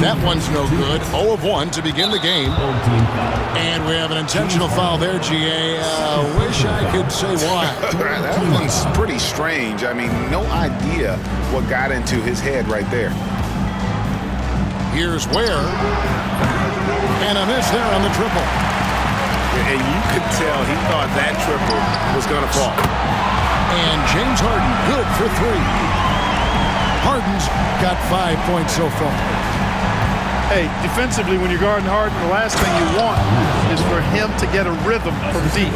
That one's no good. 0 of 1 to begin the game. And we have an intentional foul there, GA. Wish I could say why. That one's pretty strange. I mean, no idea what got into his head right there. Here's Ware. And a miss there on the triple. And you could tell he thought that triple was going to fall. And James Harden good for 3. Harden's got 5 points so far. Hey, defensively, when you're guarding Harden, the last thing you want is for him to get a rhythm from deep.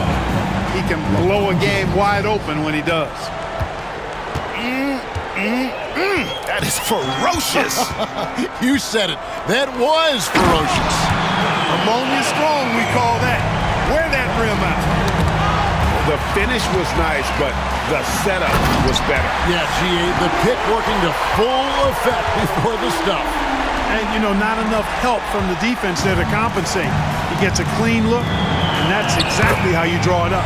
He can blow a game wide open when he does. That is ferocious. You said it. That was ferocious. Ammonia strong, we call that. Wear that rim out. The finish was nice, but the setup was better. Yeah, GA, the pick working to full effect before the stuff. And, you know, not enough help from the defense there to compensate. He gets a clean look, and that's exactly how you draw it up.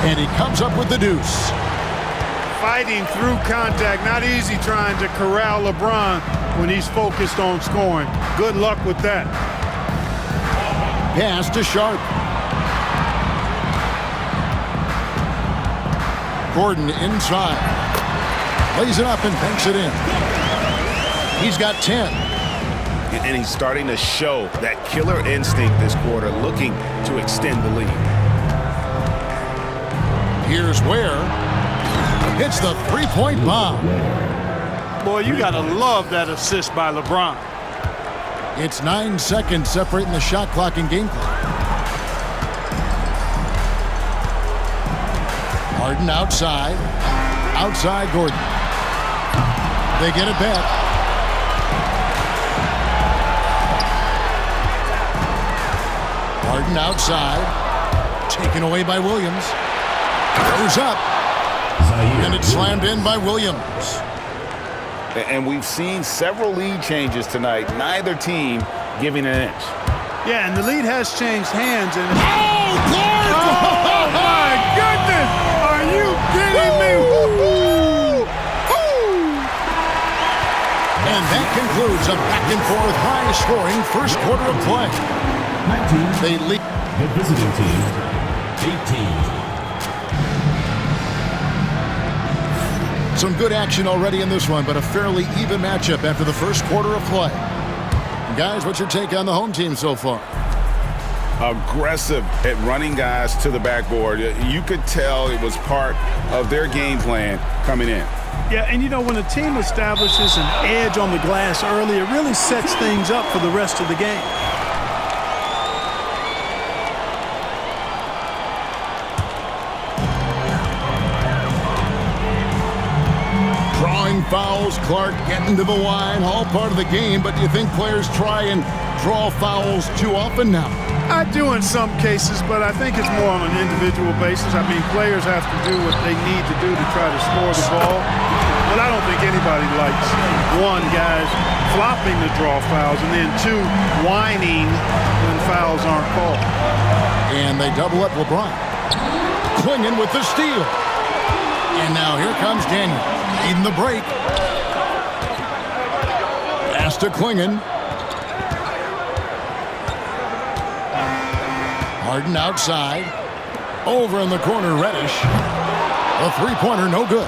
And he comes up with the deuce. Fighting through contact, not easy trying to corral LeBron when he's focused on scoring. Good luck with that. Pass to Sharp. Gordon inside. Lays it up and banks it in. He's got 10. And he's starting to show that killer instinct this quarter, looking to extend the lead. Here's Ware. Hits the three-point bomb. Boy, you got to love that assist by LeBron. It's 9 seconds separating the shot clock and game clock. Harden outside. Outside Gordon. They get it back. Harden outside. Taken away by Williams. Goes up. And it's slammed in by Williams. And we've seen several lead changes tonight. Neither team giving an inch. Yeah, and the lead has changed hands. And Oh, Gordon! oh my goodness! Are you kidding me? Woo-hoo! And that concludes a back-and-forth, high-scoring first quarter of play. 19. They lead. The visiting team, 18. Some good action already in this one, but a fairly even matchup after the first quarter of play. Guys, what's your take on the home team so far? Aggressive at running guys to the backboard. You could tell it was part of their game plan coming in. Yeah, and you know, when a team establishes an edge on the glass early, it really sets things up for the rest of the game. Drawing fouls, Clark getting to the line, all part of the game, but do you think players try and draw fouls too often now? I do in some cases, but I think it's more on an individual basis. I mean, players have to do what they need to do to try to score the ball. But I don't think anybody likes, one, guys flopping to draw fouls, and then two, whining when fouls aren't called. And they double up LeBron. Clingan with the steal. And now here comes Daniel. Leading the break. Pass to Clingan. Harden outside. Over in the corner, Reddish. A three-pointer, no good.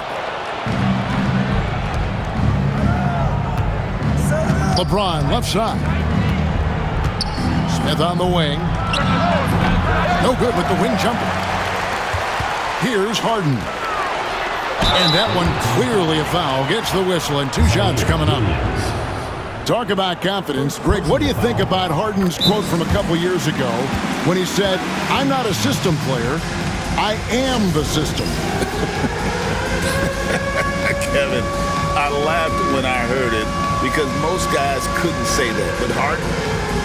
LeBron left side. Smith on the wing. No good with the wing jumper. Here's Harden. And that one clearly a foul. Gets the whistle and 2 shots coming up. Talk about confidence. Greg, what do you think about Harden's quote from a couple years ago when he said, "I'm not a system player, I am the system"? Kevin, I laughed when I heard it because most guys couldn't say that. But Harden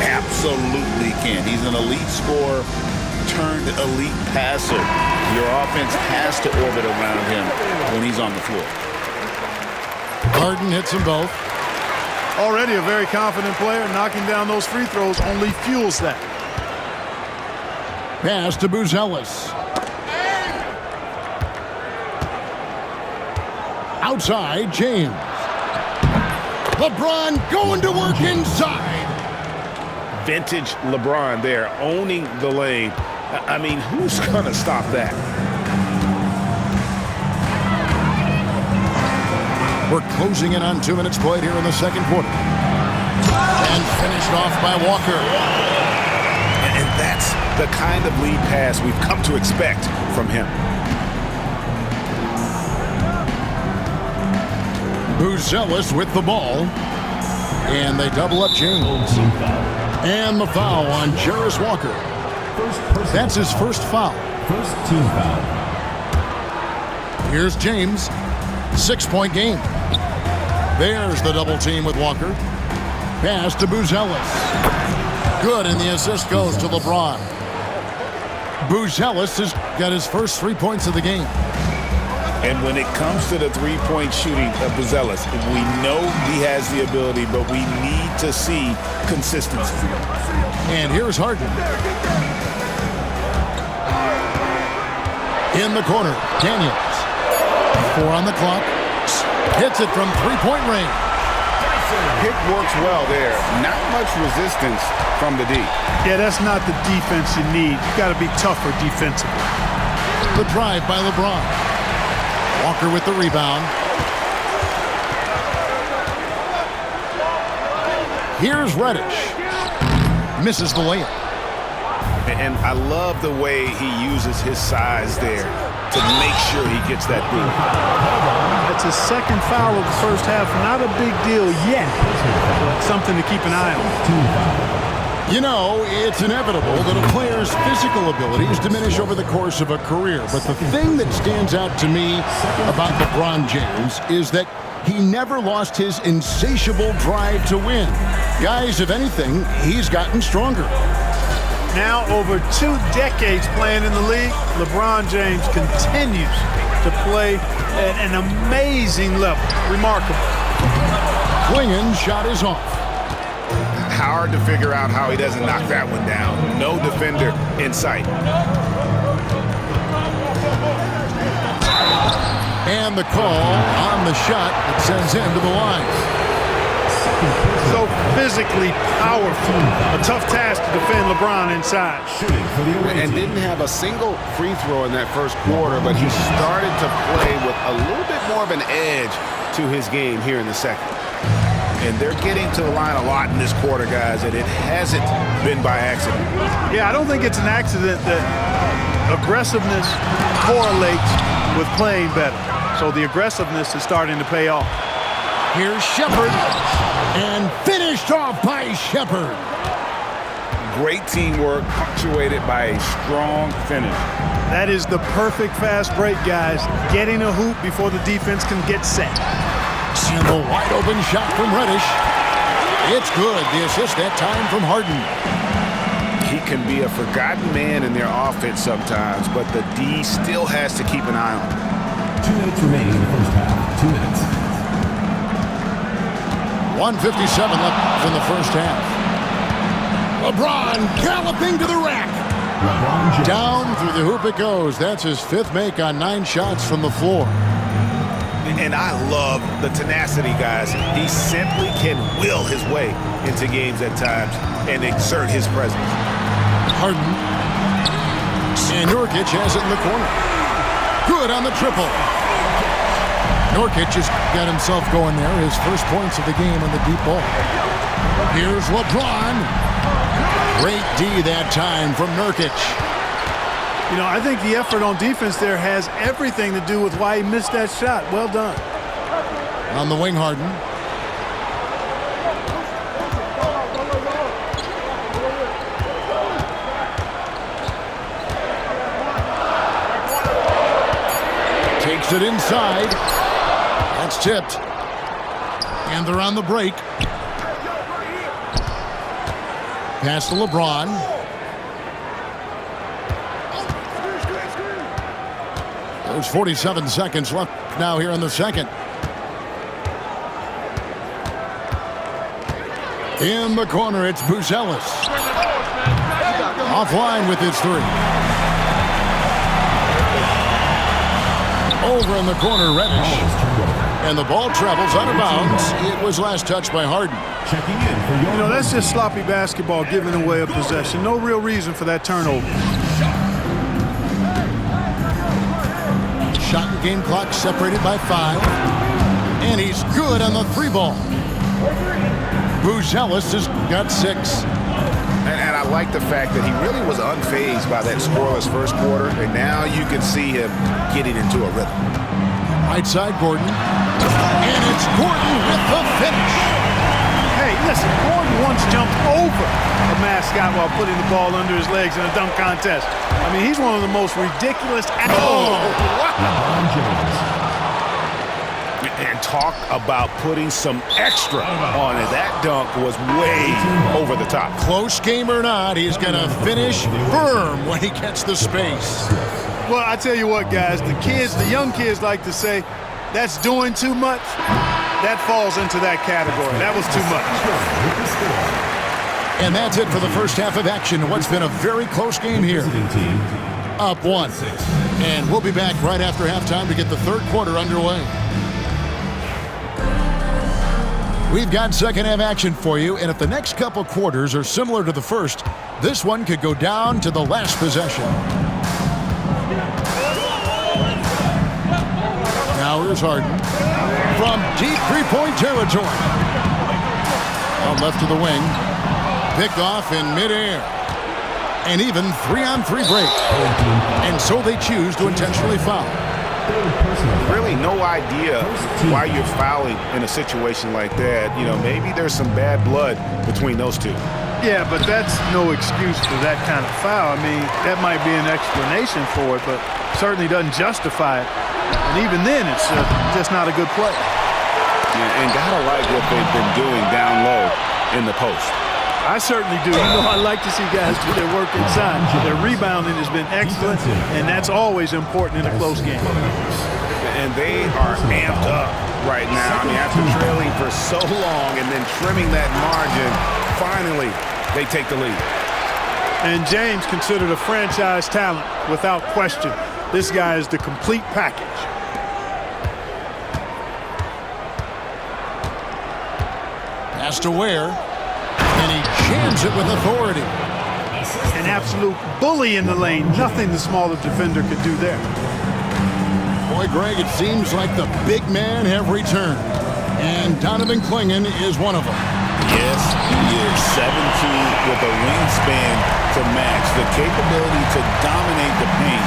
absolutely can. He's an elite scorer turned elite passer. Your offense has to orbit around him when he's on the floor. Harden hits them both. Already a very confident player. Knocking down those free throws only fuels that. Pass to Buzelis. Outside, James. LeBron going to work inside. Vintage LeBron there, owning the lane. I mean, who's going to stop that? We're closing in on 2 minutes played here in the second quarter. And finished off by Walker. And that's the kind of lead pass we've come to expect from him. Buzelis with the ball. And they double up James. And the foul on Jarace Walker. That's his first foul. First team foul. Here's James. 6-point game. There's the double team with Walker. Pass to Buzelis. Good, and the assist goes to LeBron. Buzelis has got his first 3 points of the game. And when it comes to the three-point shooting of Buzelis, we know he has the ability, but we need to see consistency. And here's Harden. In the corner, Daniels. 4 on the clock. Hits it from 3-point range. Pick works well there. Not much resistance from the D. Yeah, that's not the defense you need. You got to be tougher defensively. The drive by LeBron. Walker with the rebound. Here's Reddish. Misses the layup. And I love the way he uses his size there to make sure he gets that boot. That's his second foul of the first half. Not a big deal yet. Something to keep an eye on. You know, it's inevitable that a player's physical abilities diminish over the course of a career. But the thing that stands out to me about LeBron James is that he never lost his insatiable drive to win. Guys, if anything, he's gotten stronger. Now, over 2 decades playing in the league, LeBron James continues to play at an amazing level. Remarkable. Klingen's shot is off. Hard to figure out how he doesn't knock that one down. No defender in sight. And the call on the shot that sends him to the line. So physically powerful. A tough task to defend LeBron inside. And didn't have a single free throw in that first quarter, but he started to play with a little bit more of an edge to his game here in the second. And they're getting to the line a lot in this quarter, guys, and it hasn't been by accident. Yeah, I don't think it's an accident that aggressiveness correlates with playing better. So the aggressiveness is starting to pay off. Here's Shepherd, and finished off by Shepherd. Great teamwork, punctuated by a strong finish. That is the perfect fast break, guys. Getting a hoop before the defense can get set. And the wide open shot from Reddish. It's good. The assist that time from Harden. He can be a forgotten man in their offense sometimes, but the D still has to keep an eye on him. 2 minutes remaining in the first half. 2 minutes. 1:57 left in the first half. LeBron galloping to the rack. Down through the hoop it goes. That's his 5th make on 9 shots from the floor. And I love the tenacity, guys. He simply can will his way into games at times and exert his presence. Harden. And Nurkic has it in the corner. Good on the triple. Nurkic has got himself going there. His first points of the game on the deep ball. Here's LeBron. Great D that time from Nurkic. You know, I think the effort on defense there has everything to do with why he missed that shot. Well done. On the wing, Harden. Takes it inside. That's tipped. And they're on the break. Pass to LeBron. There's 47 seconds left now here in the second. In the corner, it's Buzelis. Offline with his 3. Over in the corner, Reddish. And the ball travels out of bounds. It was last touched by Harden. Checking in for your... You know, that's just sloppy basketball, giving away a possession. No real reason for that turnover. Shot and game clock separated by 5. And he's good on the 3-ball. Buzelis has got 6. And I like the fact that he really was unfazed by that scoreless first quarter, and now you can see him getting into a rhythm. Right side, Gordon. And it's Gordon with the finish. Hey, listen, Gordon once jumped over a mascot while putting the ball under his legs in a dunk contest. I mean, he's one of the most ridiculous LeBron James. And talk about putting some extra on it. That dunk was way over the top. Close game or not, he's going to finish firm when he gets the space. Well, I tell you what, guys, the young kids like to say, that's doing too much. That falls into that category. That was too much. And that's it for the first half of action. What's been a very close game here. Up 1. And we'll be back right after halftime to get the third quarter underway. We've got second half action for you, and if the next couple quarters are similar to the first, this one could go down to the last possession. Now here's Harden from deep three-point territory. On left to the wing. Picked off in midair. And even 3-on-3 break. And so they choose to intentionally foul. Really no idea why you're fouling in a situation like that. You know, maybe there's some bad blood between those two. Yeah, but that's no excuse for that kind of foul. I mean, that might be an explanation for it, but certainly doesn't justify it. And even then, it's just not a good play. Yeah, and gotta like what they've been doing down low in the post. I certainly do. You know, I like to see guys do their work inside. Their rebounding has been excellent, and that's always important in a close game. And they are amped up right now. I mean, after trailing for so long and then trimming that margin, finally they take the lead. And James considered a franchise talent without question. This guy is the complete package. Pass to Ware. And he jams it with authority. An absolute bully in the lane. Nothing the smaller defender could do there. Boy, Greg, it seems like the big men have returned. And Donovan Clingan is one of them. Yes, he is 17 with a wingspan to match, the capability to dominate the paint,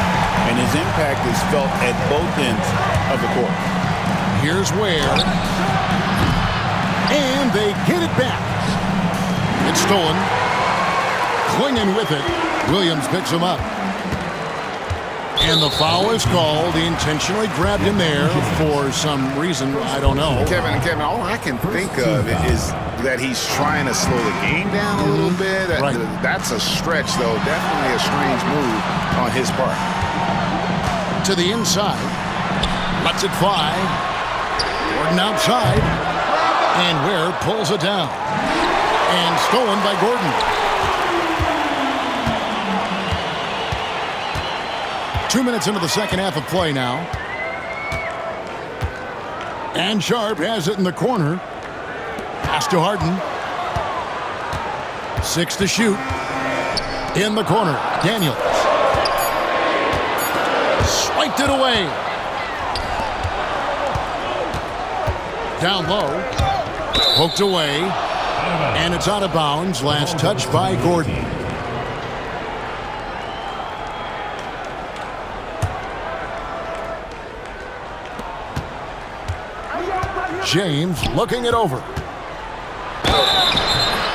and his impact is felt at both ends of the court. Here's Ware. And they get it back. It's stolen. Clingan with it. Williams picks him up. And the foul is called. He intentionally grabbed him there for some reason. I don't know. Kevin, all I can think of is that he's trying to slow the game down a little bit. Right. That's a stretch, though. Definitely a strange move on his part. To the inside. Lets it fly. Gordon outside. And Ware pulls it down. And stolen by Gordon. 2 minutes into the second half of play now. And Sharp has it in the corner. Pass to Harden. 6 to shoot. In the corner. Daniels. Swiped it away. Down low. Poked away. And it's out of bounds. Last touch by Gordon. James looking it over.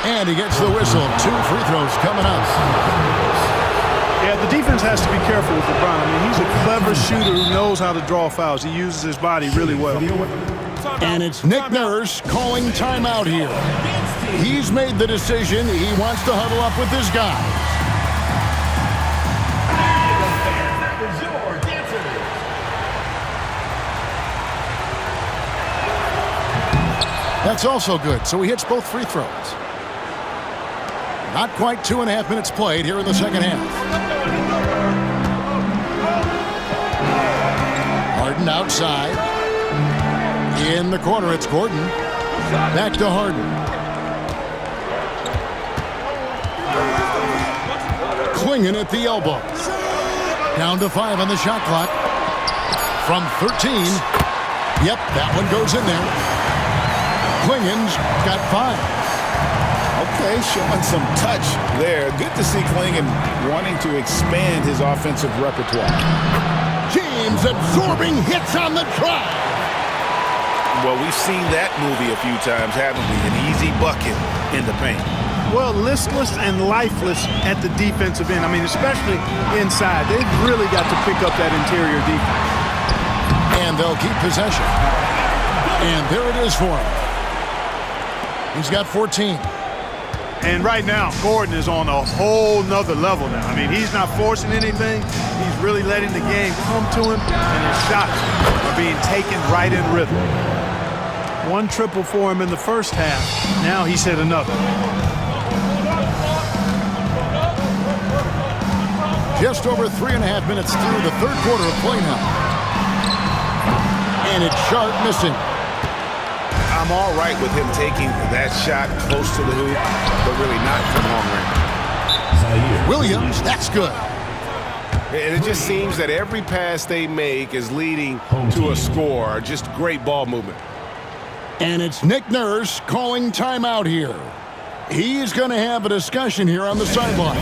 And he gets the whistle. 2 free throws coming up. Yeah, the defense has to be careful with LeBron. I mean, he's a clever shooter who knows how to draw fouls. He uses his body really well. And it's Nick Nurse calling timeout here. He's made the decision. He wants to huddle up with his guys. That's also good. So he hits both free throws. Not quite 2.5 minutes played here in the second half. Harden outside. In the corner, it's Gordon. Back to Harden. Clingan at the elbow. Down to 5 on the shot clock. From 13. Yep, that one goes in there. Clingan's got 5. Okay, showing some touch there. Good to see Clingan wanting to expand his offensive repertoire. James absorbing hits on the drive. Well, we've seen that movie a few times, haven't we? An easy bucket in the paint. Well, listless and lifeless at the defensive end. I mean, especially inside. They've really got to pick up that interior defense. And they'll keep possession. And there it is for him. He's got 14. And right now, Gordon is on a whole nother level now. I mean, he's not forcing anything. He's really letting the game come to him, and his shots are being taken right in rhythm. 1 triple for him in the first half. Now he's hit another. Just over 3.5 minutes through the third quarter of play now. And it's Sharp missing. I'm all right with him taking that shot close to the hoop, but really not from long range. Williams, that's good. And it just seems that every pass they make is leading to a score. Just great ball movement. And it's Nick Nurse calling timeout here. He's going to have a discussion here on the sideline.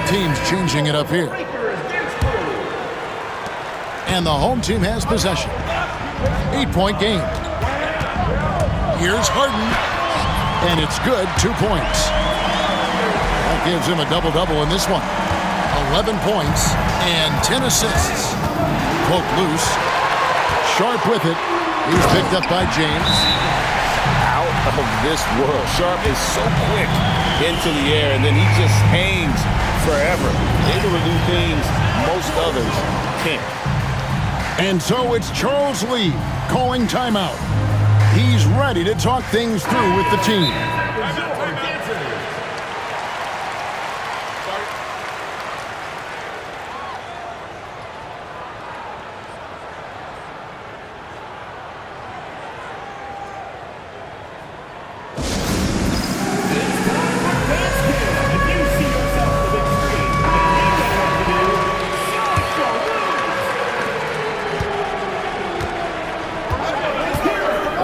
Teams changing it up here. And the home team has possession. 8-point game. Here's Harden. And it's good, 2 points. That gives him a double-double in this one. 11 points and 10 assists. Poke loose. Sharp with it. He's picked up by James. Out of this world. Sharp is so quick into the air, and then he just hangs forever. Able to do things most others can't. And so it's Charles Lee calling timeout. He's ready to talk things through with the team.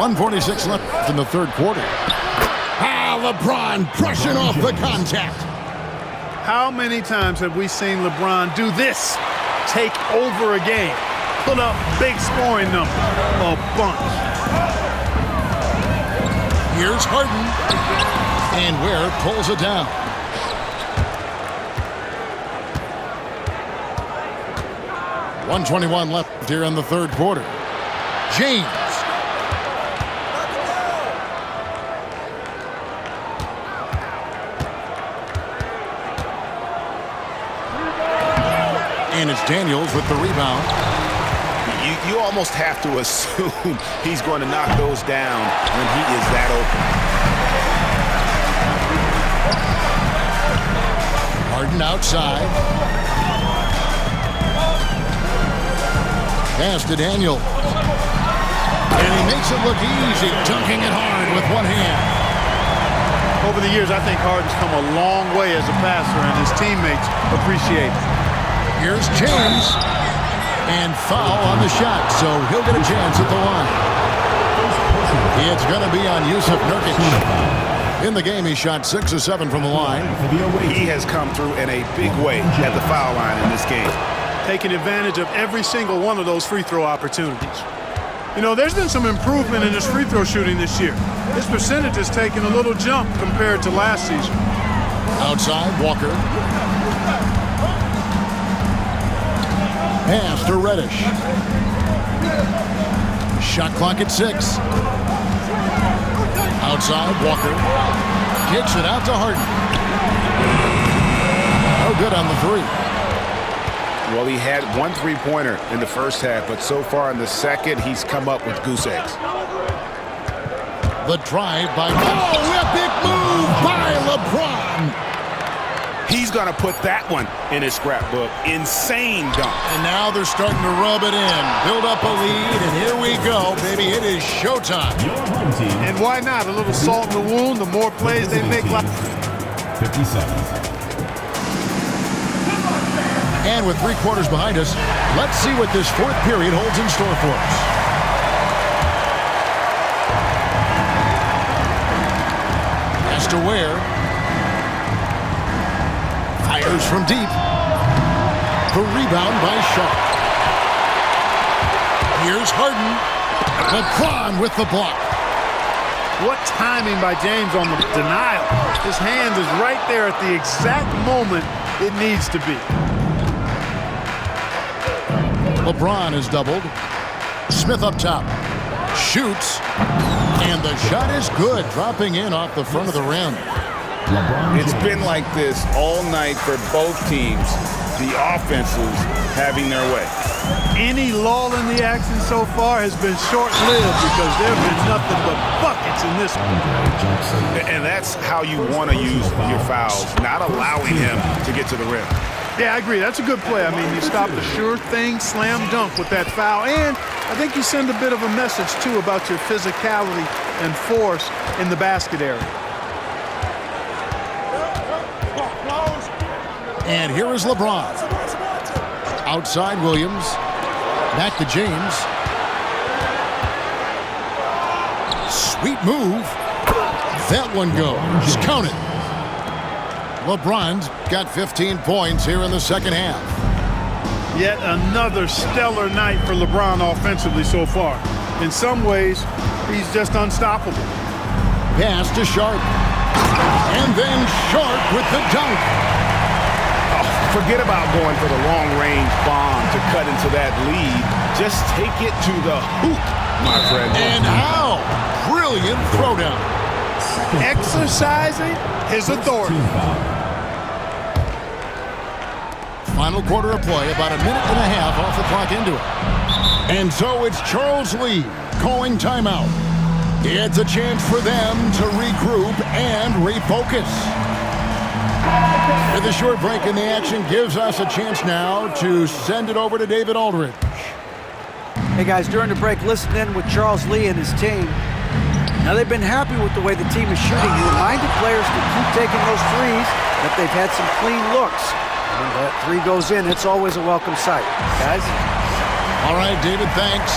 .146 left in the third quarter. LeBron brushing off the contact. How many times have we seen LeBron do this? Take over a game. Put up big scoring numbers. A bunch. Here's Harden. And Ware pulls it down. .121 left here in the third quarter. James. And it's Daniels with the rebound. You almost have to assume he's going to knock those down when he is that open. Harden outside. Pass to Daniels. And he makes it look easy, dunking it hard with one hand. Over the years, I think Harden's come a long way as a passer, and his teammates appreciate it. Here's James. And foul on the shot, so he'll get a chance at the line. It's going to be on Yusuf Nurkic. In the game, he shot 6 of 7 from the line. He has come through in a big way at the foul line in this game. Taking advantage of every single one of those free throw opportunities. You know, there's been some improvement in his free throw shooting this year. His percentage has taken a little jump compared to last season. Outside, Walker. Pass to Reddish. Shot clock at 6. Outside, Walker. Kicks it out to Harden. No good on the three. Well, he had 1 3-pointer in the first half, but so far in the second, he's come up with goose eggs. The drive by... Oh, epic move by LeBron. He's going to put that one in his scrapbook. Insane dunk. And now they're starting to rub it in. Build up a lead, and here we go, baby. It is showtime. Your home team. And why not? A little salt in the wound. The more plays they make. 50 seconds. And with 3 quarters behind us, let's see what this fourth period holds in store for us. Has to Ware. Fires from deep. The rebound by Sharp. Here's Harden. LeBron with the block. What timing by James on the denial. His hand is right there at the exact moment it needs to be. LeBron is doubled. Smith up top. Shoots. And the shot is good, dropping in off the front of the rim. It's been like this all night for both teams. The offenses having their way. Any lull in the action so far has been short-lived because there have been nothing but buckets in this one. And that's how you want to use your fouls, not allowing him to get to the rim. Yeah, I agree. That's a good play. I mean, you stop the sure thing, slam dunk with that foul. And I think you send a bit of a message, too, about your physicality and force in the basket area. And here is LeBron. Outside Williams. Back to James. Sweet move. That one goes. Count it. LeBron's got 15 points here in the second half. Yet another stellar night for LeBron offensively so far. In some ways, he's just unstoppable. Pass to Sharp. And then Sharp with the dunk. Forget about going for the long-range bomb to cut into that lead. Just take it to the hoop, my friend. And how? Brilliant throwdown. Exercising his authority. Final quarter of play, about a minute and a half off the clock into it. And so it's Charles Lee calling timeout. It's a chance for them to regroup and refocus. With a short break in the action gives us a chance now to send it over to David Aldridge. Hey guys, during the break, listen in with Charles Lee and his team. Now they've been happy with the way the team is shooting. He reminded players to keep taking those threes, that they've had some clean looks. And when that three goes in, it's always a welcome sight. Guys? All right, David, thanks.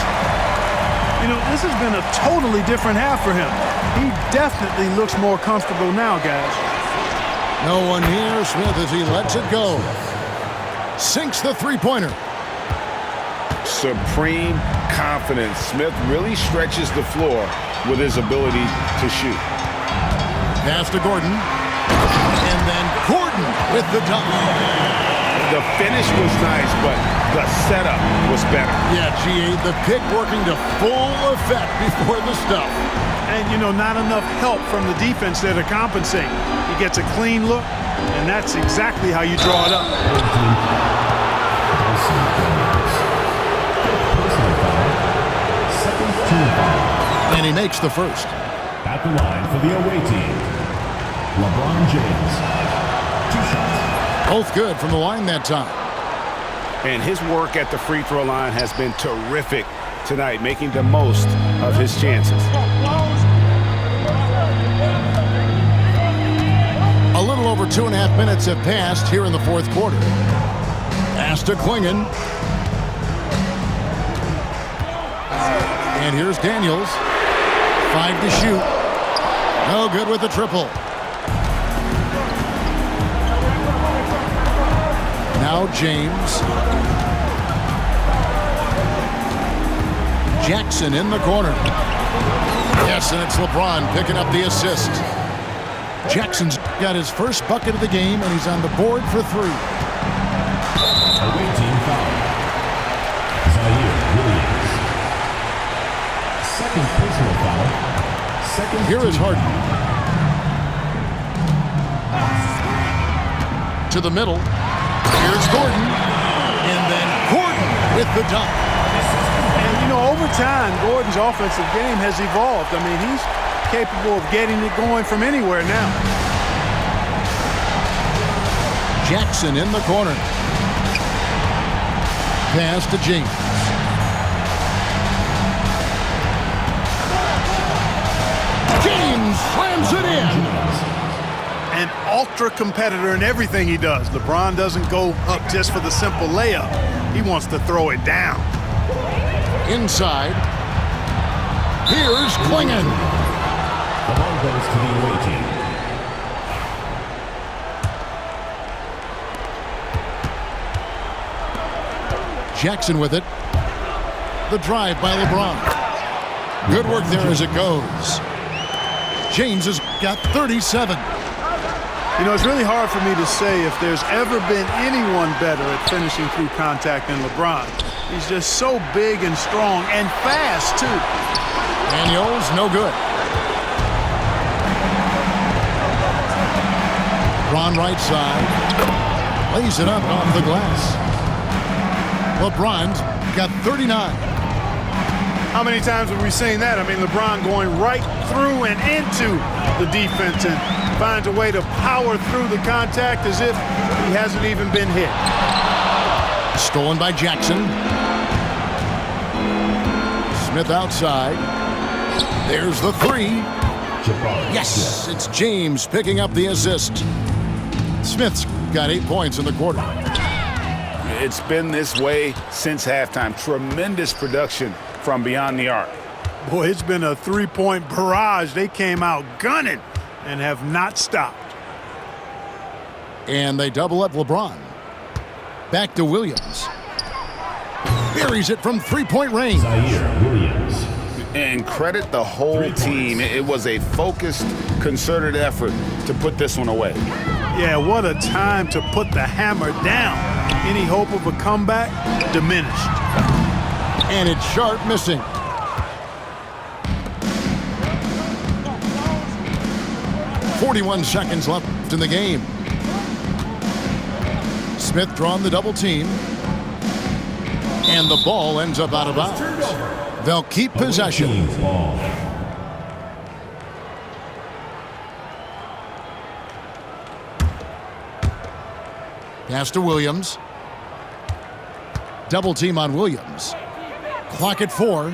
You know, this has been a totally different half for him. He definitely looks more comfortable now, guys. No one here. Smith as he lets it go. Sinks the three-pointer. Supreme confidence. Smith really stretches the floor with his ability to shoot. Pass to Gordon. And then Gordon with the dunk. The finish was nice, but the setup was better. Yeah, G.A., the pick working to full effect before the stuff. And, you know, not enough help from the defense there to compensate. He gets a clean look, and that's exactly how you draw it up. And he makes the first. At the line for the away team, LeBron James. 2 shots. Both good from the line that time. And his work at the free throw line has been terrific tonight, making the most of his chances. A little over 2.5 minutes have passed here in the fourth quarter. Pass to Klingon. And here's Daniels. 5 to shoot. No good with the triple. Now James. Jackson in the corner. Yes, and it's LeBron picking up the assist. Jackson's got his first bucket of the game, and he's on the board for 3. Away team foul. Zaire Williams. Second personal foul. Second. Here is Harden. To the middle. Here's Gordon. And then Gordon with the dunk. And, you know, over time, Gordon's offensive game has evolved. I mean, he's capable of getting it going from anywhere now. Jackson in the corner. Pass to James. James slams it in. An ultra competitor in everything he does. LeBron doesn't go up just for the simple layup. He wants to throw it down. Inside. Here's Klingon. The ball goes to the away team. Jackson with it. The drive by LeBron. Good work there as it goes. James has got 37. You know, it's really hard for me to say if there's ever been anyone better at finishing through contact than LeBron. He's just so big and strong and fast, too. Daniels, no good. LeBron right side. Lays it up off the glass. LeBron's got 39. How many times have we seen that? I mean, LeBron going right through and into the defense and finds a way to power through the contact as if he hasn't even been hit. Stolen by Jackson. Smith outside. There's the three. Yes, it's James picking up the assist. Smith's got 8 points in the quarter. It's been this way since halftime. Tremendous production from beyond the arc. Boy, it's been a three-point barrage. They came out gunning and have not stopped. And they double up LeBron. Back to Williams. Buries it from three-point range. Zaire Williams. And credit the whole team. It was a focused, concerted effort to put this one away. Yeah, what a time to put the hammer down. Any hope of a comeback diminished. And it's Sharp missing. .41 seconds left in the game. Smith drawn the double team. And the ball ends up out of bounds. They'll keep possession. Pass to Williams. Double team on Williams. Clock at 4.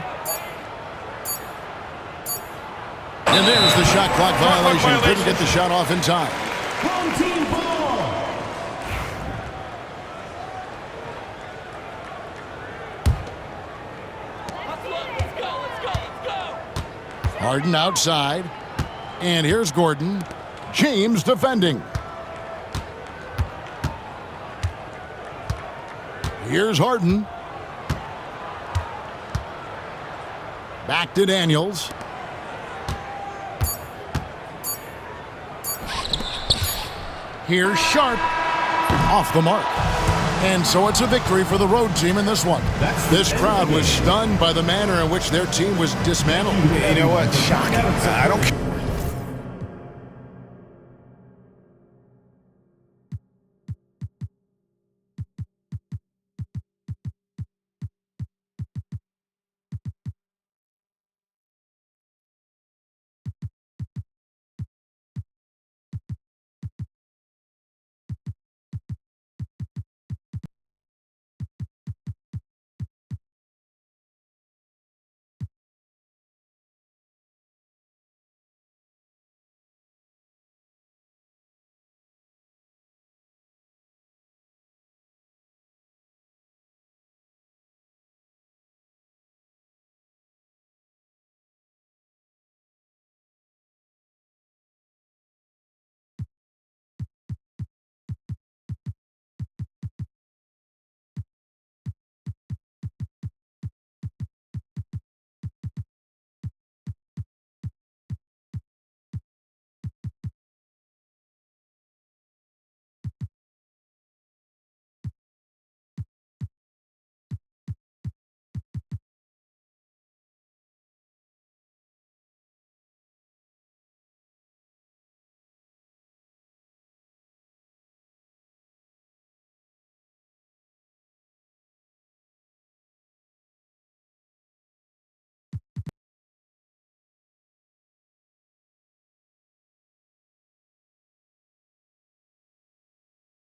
And there's the shot clock violation. Couldn't get the shot off in time. Home team ball. Let's go. Harden outside. And here's Gordon. James defending. Here's Harden. Back to Daniels. Here's Sharp. Off the mark. And so it's a victory for the road team in this one. This crowd was stunned by the manner in which their team was dismantled. You know what? Shocking. I don't care.